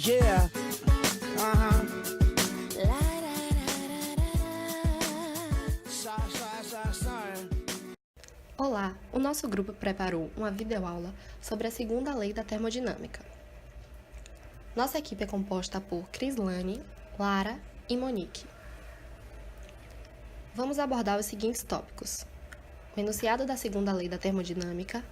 Yeah. Olá, o nosso grupo preparou uma videoaula sobre a segunda lei da termodinâmica. Nossa equipe é composta por Crislane, Lara e Monique. Vamos abordar os seguintes tópicos: o enunciado da segunda lei da termodinâmica,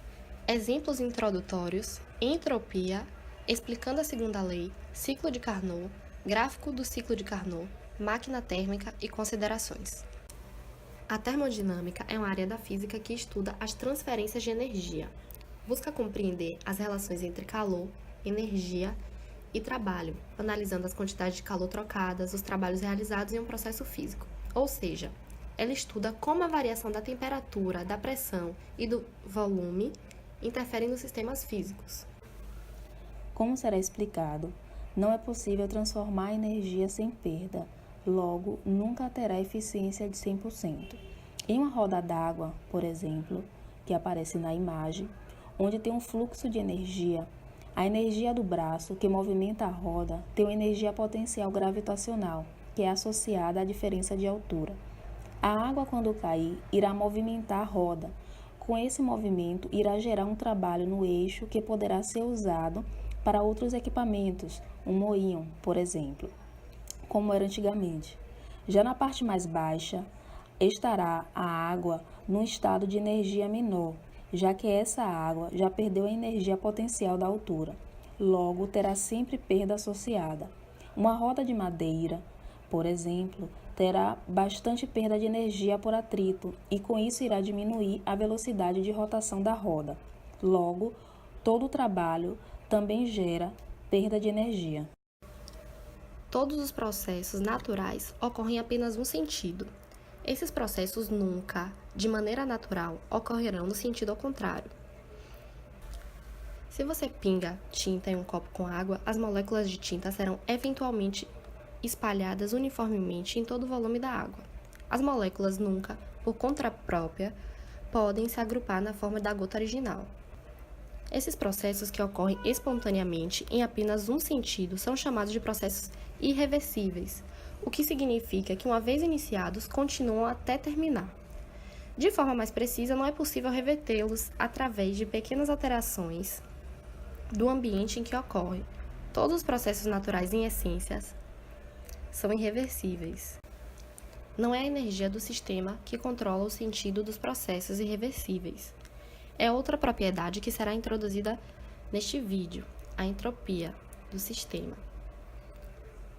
exemplos introdutórios, entropia, explicando a segunda lei, ciclo de Carnot, gráfico do ciclo de Carnot, máquina térmica e considerações. A termodinâmica é uma área da física que estuda as transferências de energia. Busca compreender as relações entre calor, energia e trabalho, analisando as quantidades de calor trocadas, os trabalhos realizados em um processo físico. Ou seja, ela estuda como a variação da temperatura, da pressão e do volume interferem nos sistemas físicos. Como será explicado, não é possível transformar a energia sem perda. Logo, nunca terá eficiência de 100%. Em uma roda d'água, por exemplo, que aparece na imagem, onde tem um fluxo de energia, a energia do braço que movimenta a roda tem uma energia potencial gravitacional, que é associada à diferença de altura. A água, quando cair, irá movimentar a roda. Com esse movimento, irá gerar um trabalho no eixo que poderá ser usado para outros equipamentos, um moinho, por exemplo, como era antigamente. Já na parte mais baixa, estará a água num estado de energia menor, já que essa água já perdeu a energia potencial da altura. Logo, terá sempre perda associada. Uma roda de madeira, por exemplo, terá bastante perda de energia por atrito e com isso irá diminuir a velocidade de rotação da roda. Logo, todo o trabalho também gera perda de energia. Todos os processos naturais ocorrem em apenas um sentido. Esses processos nunca, de maneira natural, ocorrerão no sentido ao contrário. Se você pinga tinta em um copo com água, as moléculas de tinta serão eventualmente espalhadas uniformemente em todo o volume da água. As moléculas nunca, por conta própria, podem se agrupar na forma da gota original. Esses processos que ocorrem espontaneamente em apenas um sentido são chamados de processos irreversíveis, o que significa que, uma vez iniciados, continuam até terminar. De forma mais precisa, não é possível revertê-los através de pequenas alterações do ambiente em que ocorre. Todos os processos naturais, em essência, são irreversíveis. Não é a energia do sistema que controla o sentido dos processos irreversíveis. É outra propriedade que será introduzida neste vídeo, a entropia do sistema.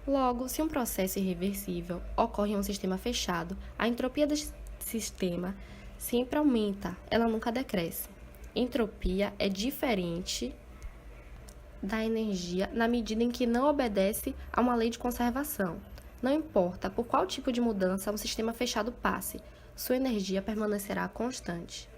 Logo, se um processo irreversível ocorre em um sistema fechado, a entropia desse sistema sempre aumenta, ela nunca decresce. Entropia é diferente da energia na medida em que não obedece a uma lei de conservação. Não importa por qual tipo de mudança um sistema fechado passe, sua energia permanecerá constante.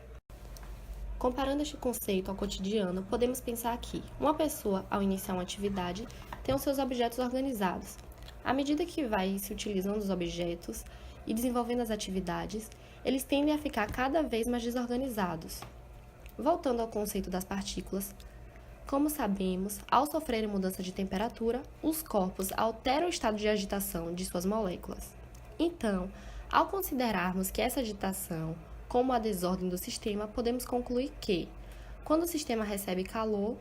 Comparando este conceito ao cotidiano, podemos pensar que uma pessoa, ao iniciar uma atividade, tem os seus objetos organizados. À medida que vai se utilizando os objetos e desenvolvendo as atividades, eles tendem a ficar cada vez mais desorganizados. Voltando ao conceito das partículas, como sabemos, ao sofrerem mudança de temperatura, os corpos alteram o estado de agitação de suas moléculas. Então, ao considerarmos que essa agitação como a desordem do sistema, podemos concluir que, quando o sistema recebe calor,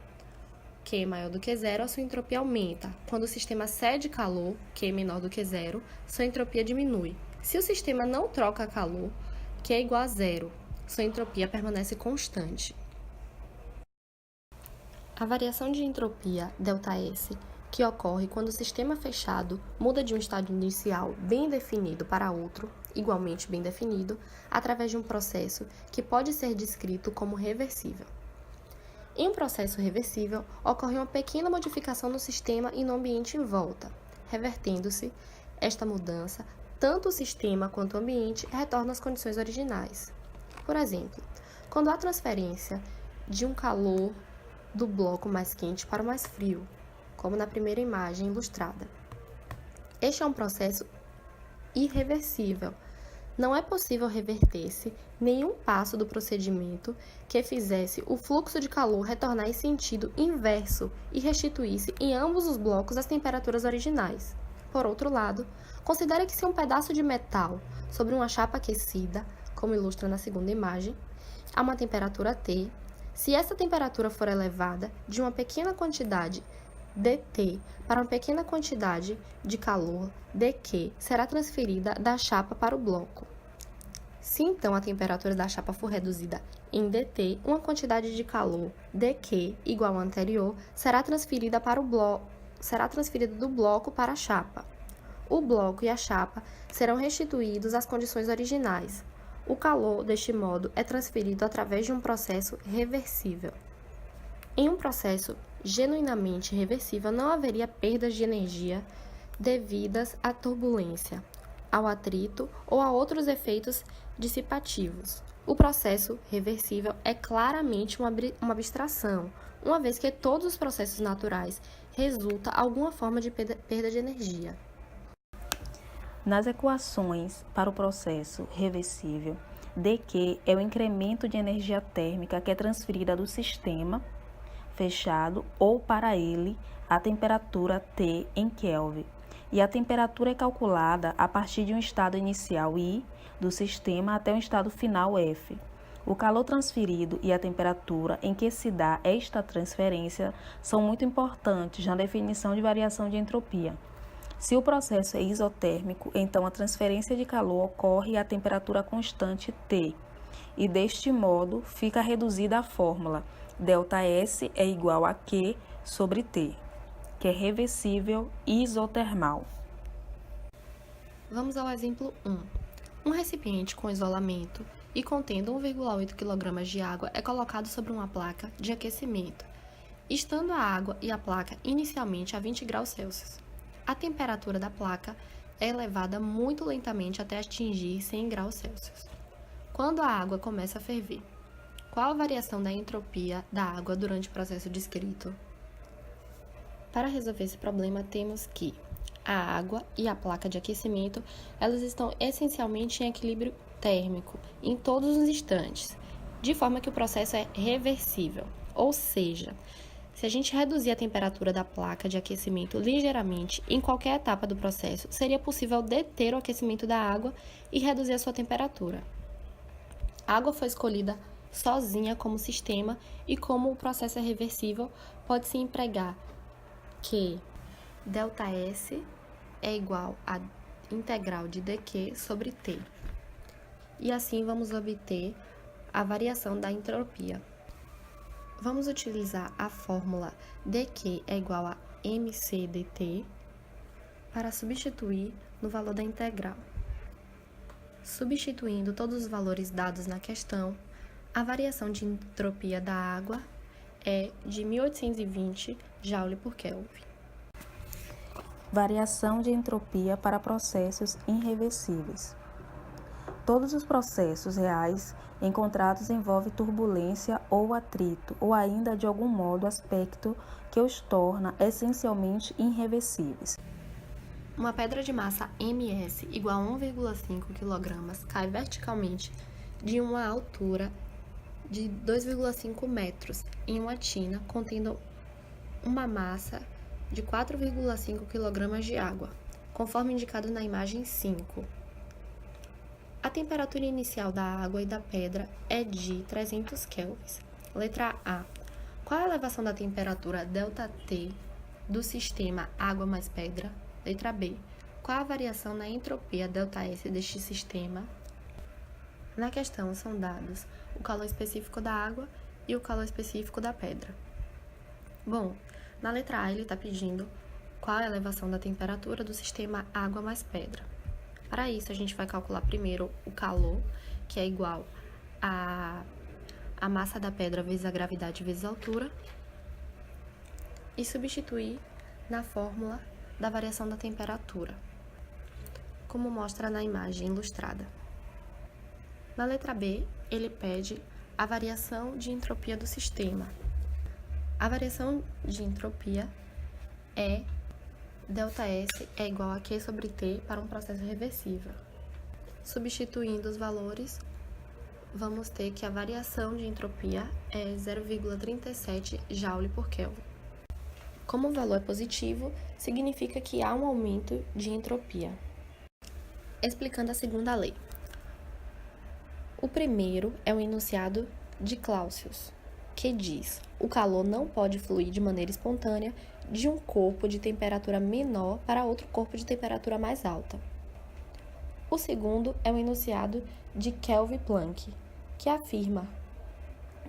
Q maior do que zero, a sua entropia aumenta. Quando o sistema cede calor, Q menor do que zero, sua entropia diminui. Se o sistema não troca calor, Q é igual a zero, sua entropia permanece constante. A variação de entropia, ΔS, que ocorre quando o sistema fechado muda de um estado inicial bem definido para outro, igualmente bem definido, através de um processo que pode ser descrito como reversível. Em um processo reversível, ocorre uma pequena modificação no sistema e no ambiente em volta. Revertendo-se esta mudança, tanto o sistema quanto o ambiente retornam às condições originais. Por exemplo, quando há transferência de um calor do bloco mais quente para o mais frio, como na primeira imagem ilustrada. Este é um processo irreversível, Não é possível reverter-se nenhum passo do procedimento que fizesse o fluxo de calor retornar em sentido inverso e restituísse em ambos os blocos as temperaturas originais. Por outro lado, considere que se um pedaço de metal sobre uma chapa aquecida, como ilustra na segunda imagem, a uma temperatura T, se essa temperatura for elevada de uma pequena quantidade dT para uma pequena quantidade de calor dQ será transferida da chapa para o bloco. Se então a temperatura da chapa for reduzida em dT, uma quantidade de calor dQ igual à anterior será transferida do bloco para a chapa. O bloco e a chapa serão restituídos às condições originais. O calor, deste modo, é transferido através de um processo reversível. Em um processo genuinamente reversível, não haveria perdas de energia devidas à turbulência, ao atrito ou a outros efeitos dissipativos. O processo reversível é claramente uma abstração, uma vez que todos os processos naturais resulta alguma forma de perda de energia. Nas equações para o processo reversível, dQ é o incremento de energia térmica que é transferida do sistema fechado ou para ele a temperatura T em Kelvin, e a temperatura é calculada a partir de um estado inicial I do sistema até um estado final F. O calor transferido e a temperatura em que se dá esta transferência são muito importantes na definição de variação de entropia. Se o processo é isotérmico, então a transferência de calor ocorre a temperatura constante T, e deste modo fica reduzida a fórmula ΔS é igual a Q sobre T, que é reversível isotermal. Vamos ao exemplo 1. Um recipiente com isolamento e contendo 1,8 kg de água é colocado sobre uma placa de aquecimento, estando a água e a placa inicialmente a 20 graus Celsius. A temperatura da placa é elevada muito lentamente até atingir 100 graus Celsius. Quando a água começa a ferver, qual a variação da entropia da água durante o processo descrito? Para resolver esse problema, temos que a água e a placa de aquecimento, elas estão essencialmente em equilíbrio térmico em todos os instantes, de forma que o processo é reversível, ou seja, se a gente reduzir a temperatura da placa de aquecimento ligeiramente em qualquer etapa do processo, seria possível deter o aquecimento da água e reduzir a sua temperatura. A água foi escolhida sozinha como sistema e como o processo é reversível, pode-se empregar que ΔS é igual à integral de dQ sobre T. E assim vamos obter a variação da entropia. Vamos utilizar a fórmula dQ é igual a mc dt para substituir no valor da integral. Substituindo todos os valores dados na questão, a variação de entropia da água é de 1820 Joule por Kelvin. Variação de entropia para processos irreversíveis. Todos os processos reais encontrados envolvem turbulência ou atrito, ou ainda, de algum modo, aspecto que os torna essencialmente irreversíveis. Uma pedra de massa ms igual a 1,5 kg cai verticalmente de uma altura de 2,5 metros em uma tina contendo uma massa de 4,5 kg de água, conforme indicado na imagem 5. A temperatura inicial da água e da pedra é de 300 kelvins. Letra A. Qual a elevação da temperatura ΔT do sistema água mais pedra? Letra B. Qual a variação na entropia ΔS deste sistema? Na questão são dados o calor específico da água e o calor específico da pedra. Bom, na letra A ele está pedindo qual a elevação da temperatura do sistema água mais pedra. Para isso, a gente vai calcular primeiro o calor, que é igual a massa da pedra vezes a gravidade vezes a altura, e substituir na fórmula da variação da temperatura, como mostra na imagem ilustrada. Na letra B, ele pede a variação de entropia do sistema. A variação de entropia é ΔS é igual a Q sobre T para um processo reversível. Substituindo os valores, vamos ter que a variação de entropia é 0,37 Joule por Kelvin. Como o valor é positivo, significa que há um aumento de entropia. Explicando a segunda lei. O primeiro é o enunciado de Clausius, que diz: o calor não pode fluir de maneira espontânea de um corpo de temperatura menor para outro corpo de temperatura mais alta. O segundo é o enunciado de Kelvin-Planck, que afirma: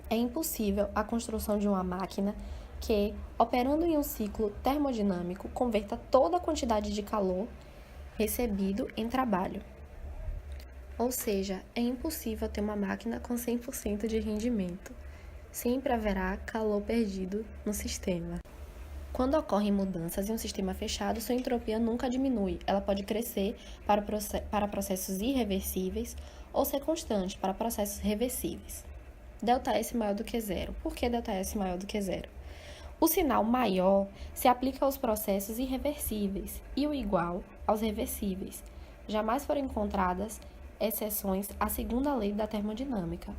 é impossível a construção de uma máquina que, operando em um ciclo termodinâmico, converta toda a quantidade de calor recebido em trabalho. Ou seja, é impossível ter uma máquina com 100% de rendimento. Sempre haverá calor perdido no sistema. Quando ocorrem mudanças em um sistema fechado, sua entropia nunca diminui. Ela pode crescer para processos irreversíveis ou ser constante para processos reversíveis. ΔS maior do que zero. Por que ΔS maior do que zero? O sinal maior se aplica aos processos irreversíveis e o igual aos reversíveis. Jamais foram encontradas exceções à segunda lei da termodinâmica.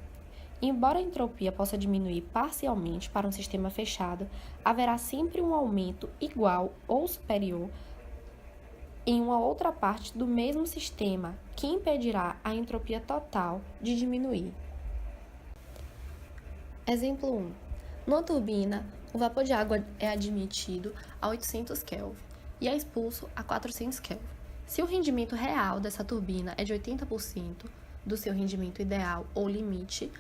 Embora a entropia possa diminuir parcialmente para um sistema fechado, haverá sempre um aumento igual ou superior em uma outra parte do mesmo sistema, que impedirá a entropia total de diminuir. Exemplo 1. Numa turbina, o vapor de água é admitido a 800 Kelvin e é expulso a 400 Kelvin. Se o rendimento real dessa turbina é de 80% do seu rendimento ideal ou limite,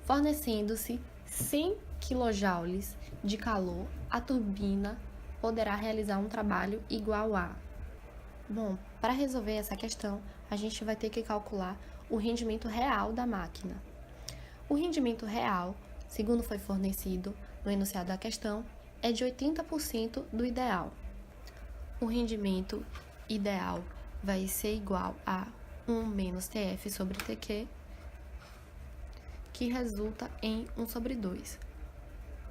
fornecendo-se 100 kJ de calor, a turbina poderá realizar um trabalho igual a... Bom, para resolver essa questão, a gente vai ter que calcular o rendimento real da máquina. O rendimento real, segundo foi fornecido no enunciado da questão, é de 80% do ideal. O rendimento ideal vai ser igual a 1 menos TF sobre TQ, que resulta em 1 sobre 2.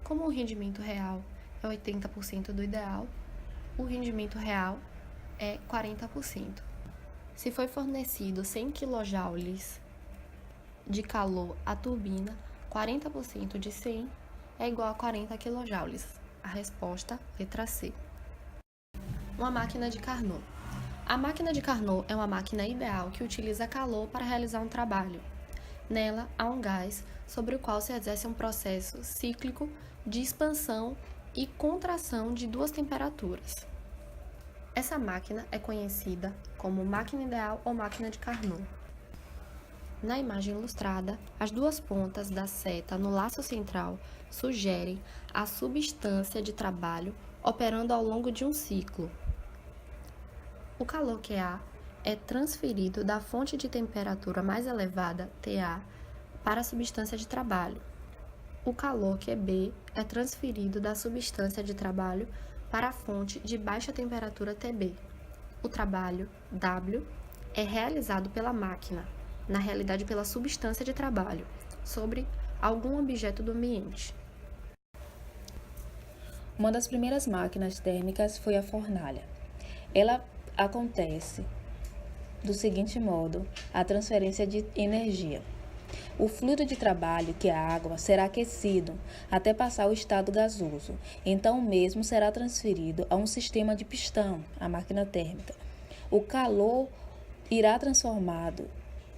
Como o rendimento real é 80% do ideal, o rendimento real é 40%. Se foi fornecido 100 kJ de calor à turbina, 40% de 100 é igual a 40 kJ. A resposta, letra C. Uma máquina de Carnot. A máquina de Carnot é uma máquina ideal que utiliza calor para realizar um trabalho. Nela, há um gás sobre o qual se exerce um processo cíclico de expansão e contração de duas temperaturas. Essa máquina é conhecida como máquina ideal ou máquina de Carnot. Na imagem ilustrada, as duas pontas da seta no laço central sugerem a substância de trabalho operando ao longo de um ciclo. O calor QA é transferido da fonte de temperatura mais elevada, TA, para a substância de trabalho. O calor QB é transferido da substância de trabalho para a fonte de baixa temperatura, TB. O trabalho, W, é realizado pela máquina, na realidade pela substância de trabalho, sobre algum objeto do ambiente. Uma das primeiras máquinas térmicas foi a fornalha. Ela acontece do seguinte modo: a transferência de energia. O fluido de trabalho, que é a água, será aquecido até passar ao estado gasoso. Então, o mesmo será transferido a um sistema de pistão, a máquina térmica. O calor irá transformado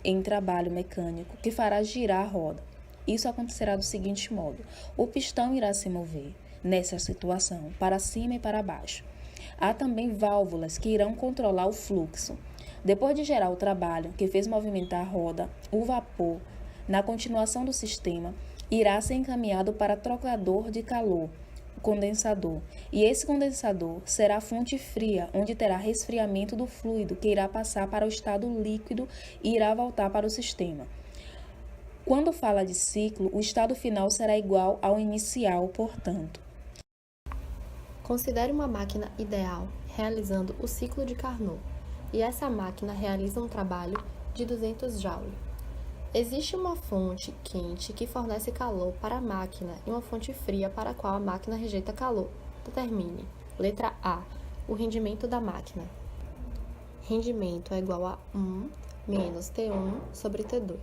em trabalho mecânico que fará girar a roda. Isso acontecerá do seguinte modo: o pistão irá se mover, nessa situação, para cima e para baixo. Há também válvulas que irão controlar o fluxo. Depois de gerar o trabalho que fez movimentar a roda, o vapor, na continuação do sistema, irá ser encaminhado para trocador de calor, o condensador. E esse condensador será a fonte fria, onde terá resfriamento do fluido, que irá passar para o estado líquido e irá voltar para o sistema. Quando fala de ciclo, o estado final será igual ao inicial, portanto. Considere uma máquina ideal realizando o ciclo de Carnot, e essa máquina realiza um trabalho de 200 Joule. Existe uma fonte quente que fornece calor para a máquina e uma fonte fria para a qual a máquina rejeita calor. Determine. Letra A. O rendimento da máquina. Rendimento é igual a 1 menos T1 sobre T2.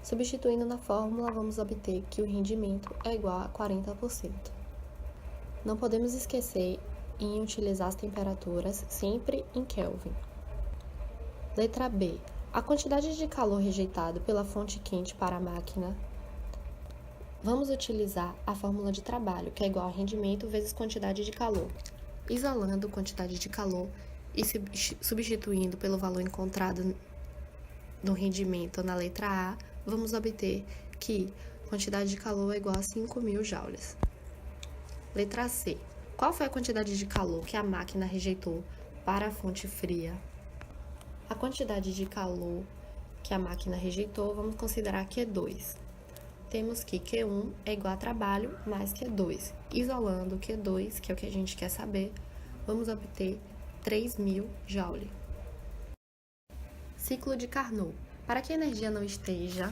Substituindo na fórmula, vamos obter que o rendimento é igual a 40%. Não podemos esquecer em utilizar as temperaturas sempre em Kelvin. Letra B. A quantidade de calor rejeitado pela fonte quente para a máquina. Vamos utilizar a fórmula de trabalho, que é igual a rendimento vezes quantidade de calor. Isolando quantidade de calor e substituindo pelo valor encontrado no rendimento na letra A, vamos obter que quantidade de calor é igual a 5.000 joules. Letra C. Qual foi a quantidade de calor que a máquina rejeitou para a fonte fria? A quantidade de calor que a máquina rejeitou, vamos considerar Q2. Temos que Q1 é igual a trabalho mais Q2. Isolando Q2, que é o que a gente quer saber, vamos obter 3.000 joules. Ciclo de Carnot. Para que a energia não esteja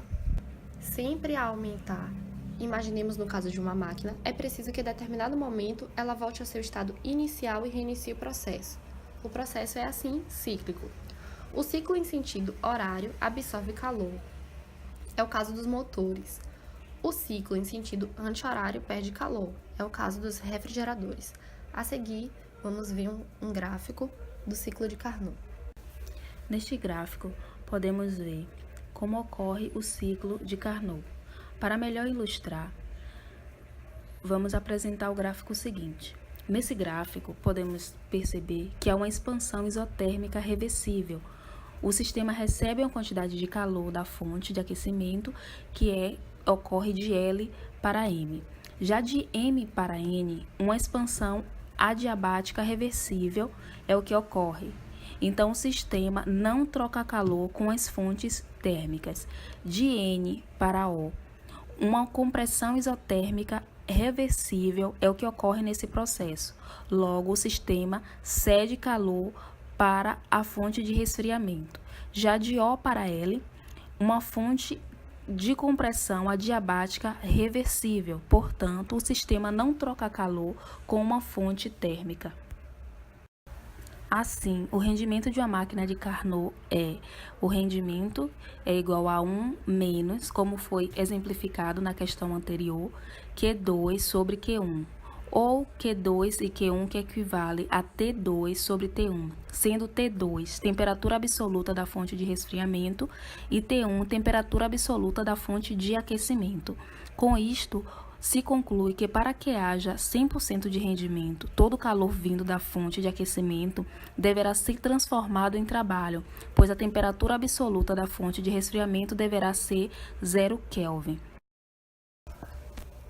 sempre a aumentar, imaginemos no caso de uma máquina, é preciso que em determinado momento ela volte ao seu estado inicial e reinicie o processo. O processo é assim, cíclico. O ciclo em sentido horário absorve calor. É o caso dos motores. O ciclo em sentido anti-horário perde calor. É o caso dos refrigeradores. A seguir, vamos ver um gráfico do ciclo de Carnot. Neste gráfico, podemos ver como ocorre o ciclo de Carnot. Para melhor ilustrar, vamos apresentar o gráfico seguinte. Nesse gráfico, podemos perceber que há uma expansão isotérmica reversível. O sistema recebe uma quantidade de calor da fonte de aquecimento que ocorre de L para M. Já de M para N, uma expansão adiabática reversível é o que ocorre. Então, o sistema não troca calor com as fontes térmicas. De N para O, uma compressão isotérmica reversível é o que ocorre nesse processo. Logo, o sistema cede calor para a fonte de resfriamento. Já de O para L, uma fonte de compressão adiabática reversível. Portanto, o sistema não troca calor com uma fonte térmica. Assim, o rendimento de uma máquina de Carnot o rendimento é igual a 1 menos, como foi exemplificado na questão anterior, Q2 sobre Q1, ou Q2 e Q1 que equivale a T2 sobre T1, sendo T2 temperatura absoluta da fonte de resfriamento e T1 temperatura absoluta da fonte de aquecimento. Com isto, se conclui que para que haja 100% de rendimento, todo o calor vindo da fonte de aquecimento deverá ser transformado em trabalho, pois a temperatura absoluta da fonte de resfriamento deverá ser 0 Kelvin.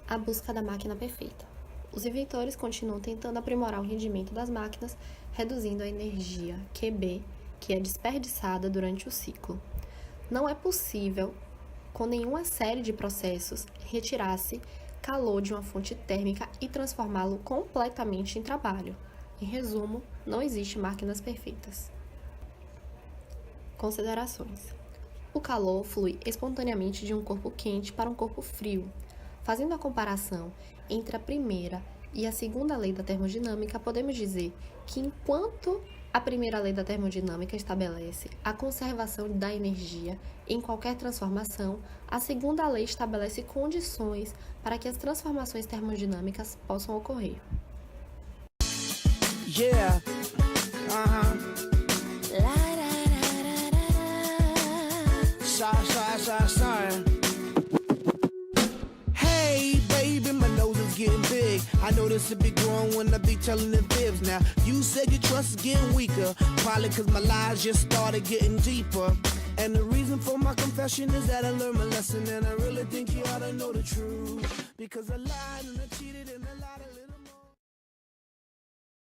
A busca da máquina perfeita. Os inventores continuam tentando aprimorar o rendimento das máquinas, reduzindo a energia QB, que é desperdiçada durante o ciclo. Não é possível, com nenhuma série de processos, retirar-se calor de uma fonte térmica e transformá-lo completamente em trabalho. Em resumo, não existe máquinas perfeitas. Considerações. O calor flui espontaneamente de um corpo quente para um corpo frio. Fazendo a comparação entre a primeira e a segunda lei da termodinâmica, podemos dizer que enquanto a primeira lei da termodinâmica estabelece a conservação da energia em qualquer transformação, a segunda lei estabelece condições para que as transformações termodinâmicas possam ocorrer. Yeah. Sorry. Hey, baby, my nose is getting big. I know this will be growing when I be telling the fibs. Now, you said your trust is getting weaker, probably cause my lies just started getting deeper. And the reason for my confession is that I learned my lesson, and I really think you ought to know the truth. Because I lied and I cheated and I lied a little.